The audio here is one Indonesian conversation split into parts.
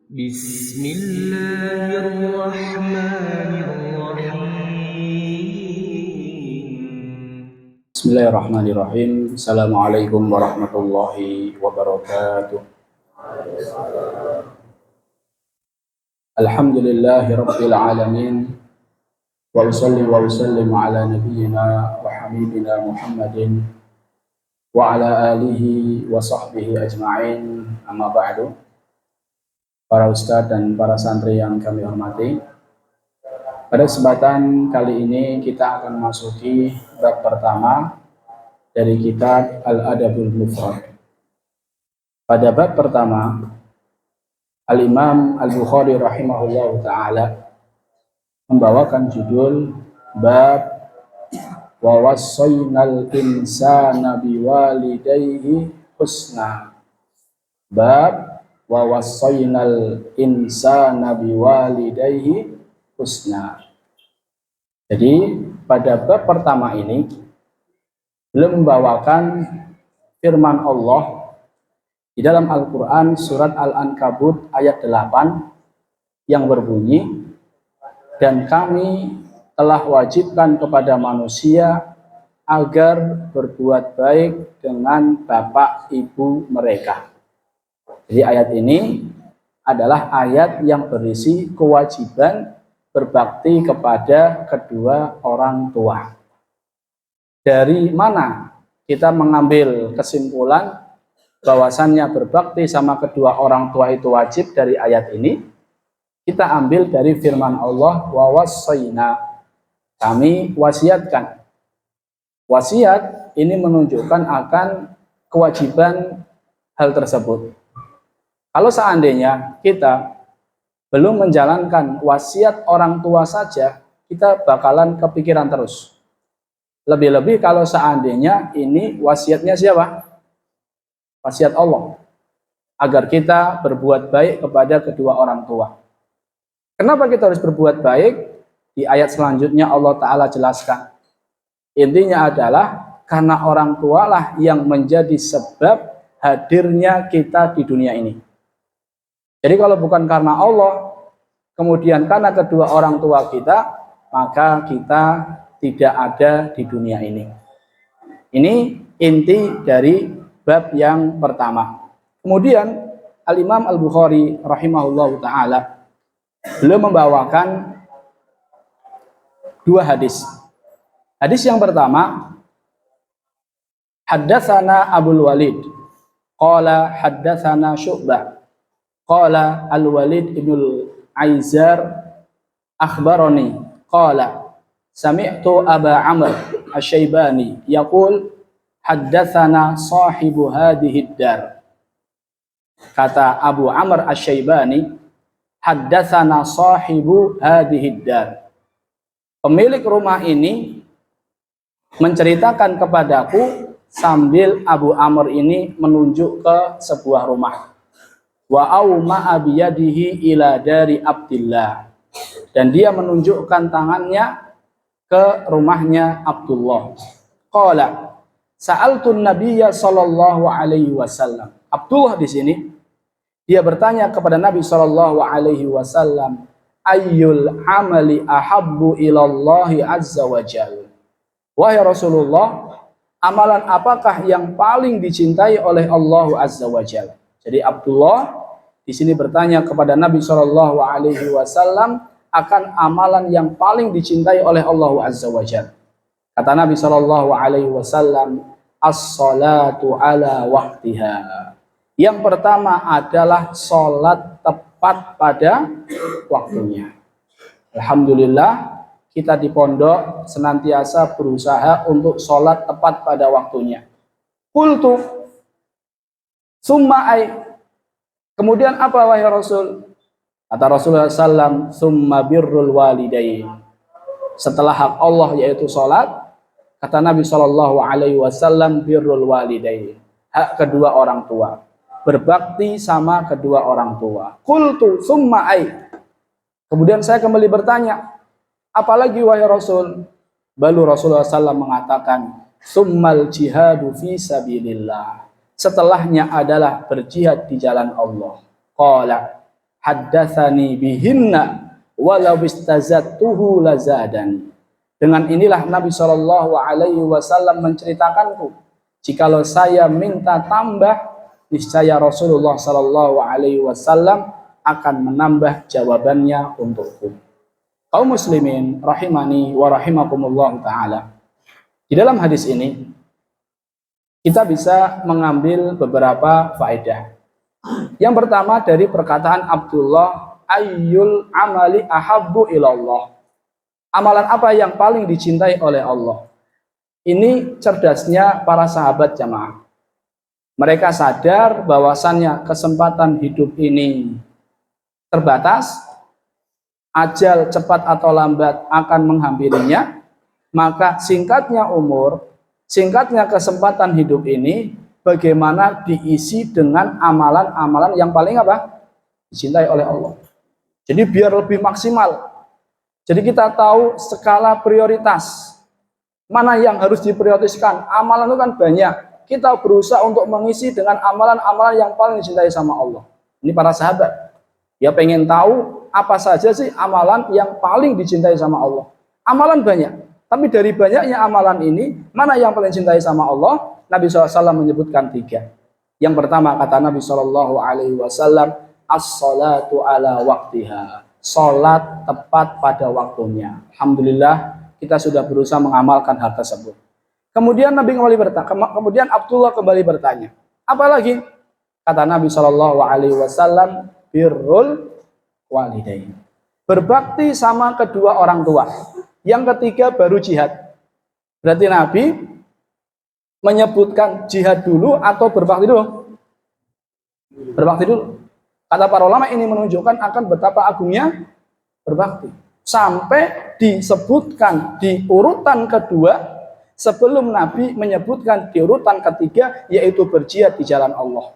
بسم الله الرحمن الرحيم. Bismillahirrahmanirrahim. Assalamualaikum warahmatullahi wabarakatuh. Alhamdulillahi rabbil alamin. Wa usalli wa usallim ala nabiyyina wa habibina Muhammadin wa ala alihi wa sahbihi ajma'in. Amma ba'du. Para ustadz dan para santri yang kami hormati, pada kesempatan kali ini kita akan masuki bab pertama dari kitab Al-Adabul Mufrad. Pada bab pertama, Al-Imam Al-Bukhari rahimahullahu ta'ala membawakan judul bab wa wassaynal insana biwalidayhi husna. Bab wa wassaynal insana biwalidayhi husna. Jadi pada bab pertama ini beliau membawakan firman Allah di dalam Al-Quran surat Al-Ankabut ayat 8 yang berbunyi, dan kami telah wajibkan kepada manusia agar berbuat baik dengan bapak ibu mereka. Jadi ayat ini adalah ayat yang berisi kewajiban berbakti kepada kedua orang tua. Dari mana kita mengambil kesimpulan bahwasannya berbakti sama kedua orang tua itu wajib dari ayat ini? Kita ambil dari firman Allah, wa wassayna, kami wasiatkan. Wasiat ini menunjukkan akan kewajiban hal tersebut. Kalau seandainya kita belum menjalankan wasiat orang tua saja, kita bakalan kepikiran terus. Lebih-lebih kalau seandainya ini wasiatnya siapa? Wasiat Allah, agar kita berbuat baik kepada kedua orang tua. Kenapa kita harus berbuat baik? Di ayat selanjutnya Allah Ta'ala jelaskan. Intinya adalah karena orang tua lah yang menjadi sebab hadirnya kita di dunia ini. Jadi kalau bukan karena Allah, kemudian karena kedua orang tua kita, maka kita tidak ada di dunia ini. Ini inti dari bab yang pertama. Kemudian Al-Imam Al-Bukhari rahimahullahu ta'ala beliau membawakan dua hadis. Hadis yang pertama, haddatsana Abul Walid qala haddatsana Syu'bah qala Al-Walid ibnul Aizar akhbarani qala sami'tu Aba Amr Asy-Syaibani yaqul haddatsana sahibu hadhihi dar. Kata Abu Amr Asy-Syaibani, haddatsana sahibu hadhihi dar. Pemilik rumah ini menceritakan kepadaku sambil Abu Amr ini menunjuk ke sebuah rumah. Wa auma biyadihi ila dari Abdillah. Dan dia menunjukkan tangannya ke rumahnya Abdullah. Qala sa'altun nabiyya sallallahu alaihi wasallam. Abdullah di sini dia bertanya kepada Nabi sallallahu alaihi wasallam, ayyul amali ahabbu ilallahi azza wa jalla. Wahai Rasulullah, amalan apakah yang paling dicintai oleh Allah azza wa jalla? Jadi Abdullah di sini bertanya kepada Nabi sallallahu alaihi wasallam akan amalan yang paling dicintai oleh Allah azza wa jalla. Kata Nabi sallallahu alaihi wasallam, as-salatu ala waqtiha. Yang pertama adalah salat tepat pada waktunya. Alhamdulillah kita di pondok senantiasa berusaha untuk salat tepat pada waktunya. Qultu summa ai, kemudian apa wahai Rasul? Kata Rasulullah sallam, summa birrul walidain. Setelah hak Allah yaitu salat, kata Nabi sallallahu alaihi wasallam, birrul walidain, hak kedua orang tua. Berbakti sama kedua orang tua. Qultu summa ai. Kemudian saya kembali bertanya, apalagi wahai Rasul? Balu Rasulullah sallam mengatakan, summal jihadu fi sabilillah. Setelahnya adalah berjihad di jalan Allah. Qala, haddatsani bihinna walau istazattuhu lazadani. Dengan inilah Nabi Shallallahu Alaihi Wasallam menceritakanku, jikalau saya minta tambah, niscaya Rasulullah Shallallahu Alaihi Wasallam akan menambah jawabannya untukku. Kaum muslimin rahimani wa rahimakumullah taala. Di dalam hadis ini kita bisa mengambil beberapa faedah. Yang pertama dari perkataan Abdullah, ayyul amali ahabbu ilallah. Amalan apa yang paling dicintai oleh Allah? Ini cerdasnya para sahabat jamaah. Mereka sadar bahwasannya kesempatan hidup ini terbatas, ajal cepat atau lambat akan menghampirinya, maka singkatnya umur, singkatnya kesempatan hidup ini, bagaimana diisi dengan amalan-amalan yang paling apa? Dicintai oleh Allah. Jadi biar lebih maksimal. Jadi kita tahu skala prioritas. Mana yang harus diprioritaskan? Amalan itu kan banyak. Kita berusaha untuk mengisi dengan amalan-amalan yang paling dicintai sama Allah. Ini para sahabat. Ya pengen tahu apa saja sih amalan yang paling dicintai sama Allah. Amalan banyak. Tapi dari banyaknya amalan ini, mana yang paling dicintai sama Allah? Nabi SAW menyebutkan 3. Yang pertama kata Nabi SAW, as-salatu ala waktiha. Salat tepat pada waktunya. Alhamdulillah kita sudah berusaha mengamalkan hal tersebut. Kemudian Abdullah kembali bertanya, apa lagi? Kata Nabi SAW, birrul walidain. Berbakti sama kedua orang tua. Yang ketiga baru jihad. Berarti Nabi menyebutkan jihad dulu atau berbakti dulu? Berbakti dulu. Kata para ulama ini menunjukkan akan betapa agungnya berbakti. Sampai disebutkan di urutan kedua sebelum Nabi menyebutkan di urutan ketiga, yaitu berjihad di jalan Allah.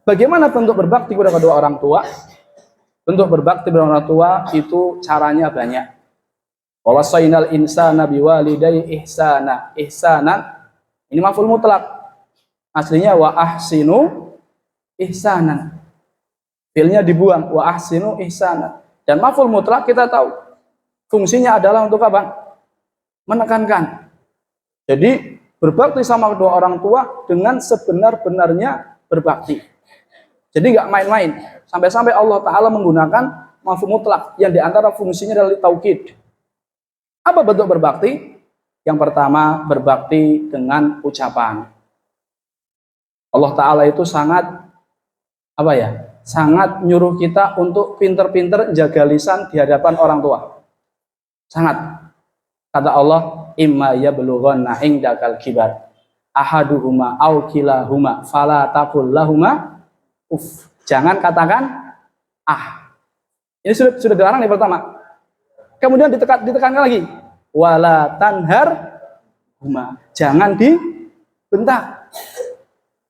Bagaimana bentuk berbakti kepada kedua orang tua? Bentuk berbakti kepada orang tua itu caranya banyak. Wa wasainal insana biwalidayhi ihsana. Ihsanan ini maf'ul mutlak. Aslinya wa ahsinu ihsanan. Fi'ilnya dibuang, wa ahsinu ihsanan. Dan maf'ul mutlak kita tahu fungsinya adalah untuk apa? Menekankan. Jadi berbakti sama kedua orang tua dengan sebenar-benarnya berbakti. Jadi nggak main-main. Sampai-sampai Allah Ta'ala menggunakan maf'ul mutlak yang diantara fungsinya adalah taukid. Apa bentuk berbakti? Yang pertama, berbakti dengan ucapan. Allah Ta'ala itu sangat sangat nyuruh kita untuk pinter-pinter jaga lisan di hadapan orang tua. Sangat. Kata Allah, imma yablughanna indakal kibar ahaduhuma aw kilahuma fala taqul lahuma uff. Jangan katakan ah. Ini sudah dilarang yang pertama. Kemudian ditekankan lagi, wala tanhar huma. Jangan dibentak.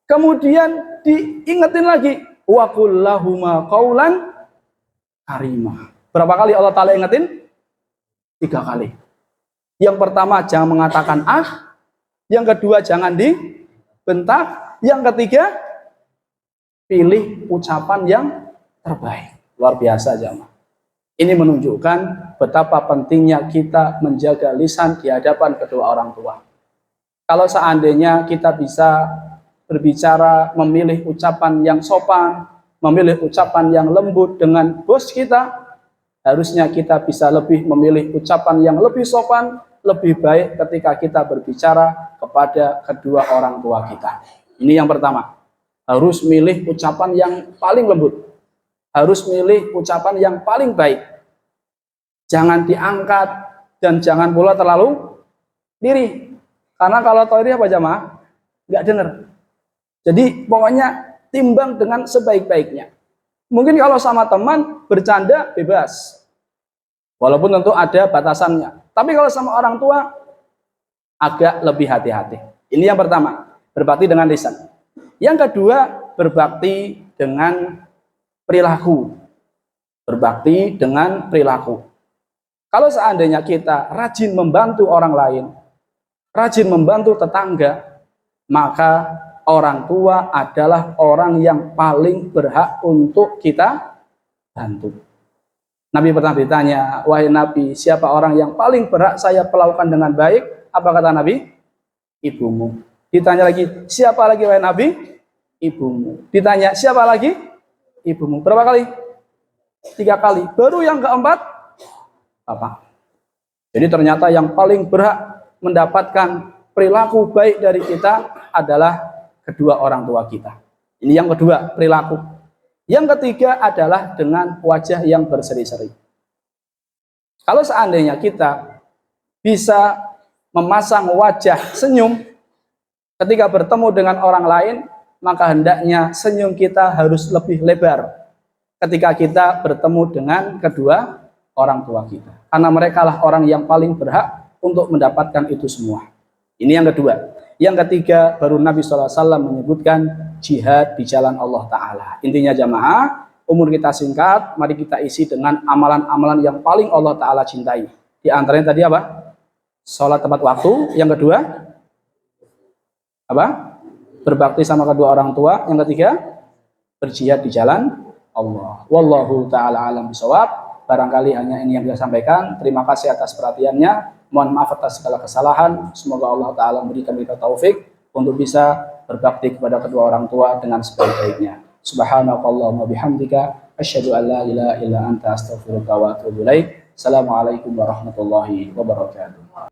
Kemudian diingetin lagi, wa qul lahuma qaulan karimah. Berapa kali Allah Ta'ala ingetin? 3 kali. Yang pertama jangan mengatakan ah, yang kedua jangan dibentak, yang ketiga pilih ucapan yang terbaik. Luar biasa jamaah. Ini menunjukkan betapa pentingnya kita menjaga lisan di hadapan kedua orang tua. Kalau seandainya kita bisa berbicara, memilih ucapan yang sopan, memilih ucapan yang lembut dengan bos kita, harusnya kita bisa lebih memilih ucapan yang lebih sopan, lebih baik ketika kita berbicara kepada kedua orang tua kita. Ini yang pertama. Harus milih ucapan yang paling lembut. Harus milih ucapan yang paling baik. Jangan diangkat dan jangan pula terlalu diri. Karena kalau tori apa jamaah? Nggak dengar. Jadi pokoknya timbang dengan sebaik-baiknya. Mungkin kalau sama teman bercanda bebas. Walaupun tentu ada batasannya. Tapi kalau sama orang tua agak lebih hati-hati. Ini yang pertama, berbakti dengan lisan. Yang kedua, berbakti dengan perilaku. Berbakti dengan perilaku. Kalau seandainya kita rajin membantu orang lain, rajin membantu tetangga, maka orang tua adalah orang yang paling berhak untuk kita bantu. Nabi pernah ditanya, wahai Nabi, siapa orang yang paling berhak saya perlakukan dengan baik? Apa kata Nabi? Ibumu. Ditanya lagi, siapa lagi wahai Nabi? Ibumu. Ditanya, siapa lagi? Ibumu. Berapa kali? 3 kali. Baru yang keempat, bapak. Jadi ternyata yang paling berhak mendapatkan perilaku baik dari kita adalah kedua orang tua kita. Ini yang kedua, perilaku. Yang ketiga adalah dengan wajah yang berseri-seri. Kalau seandainya kita bisa memasang wajah senyum ketika bertemu dengan orang lain, maka hendaknya senyum kita harus lebih lebar ketika kita bertemu dengan kedua orang tua kita. Karena mereka lah orang yang paling berhak untuk mendapatkan itu semua. Ini yang kedua. Yang ketiga, baru Nabi SAW menyebutkan jihad di jalan Allah Ta'ala. Intinya jamaah, umur kita singkat, mari kita isi dengan amalan-amalan yang paling Allah Ta'ala cintai. Di antaranya tadi apa? Sholat tepat waktu. Yang kedua, apa? Berbakti sama kedua orang tua. Yang ketiga, berjihad di jalan Allah. Wallahu ta'ala alam bisawab. Barangkali hanya ini yang saya sampaikan. Terima kasih atas perhatiannya. Mohon maaf atas segala kesalahan. Semoga Allah Ta'ala memberikan kita taufik untuk bisa berbakti kepada kedua orang tua dengan sebaik-baiknya. Subhanakallahumma bihamdika asyhadu an la ilaha illa anta astaghfiruka wa atubu ilaik. Assalamualaikum warahmatullahi wabarakatuh.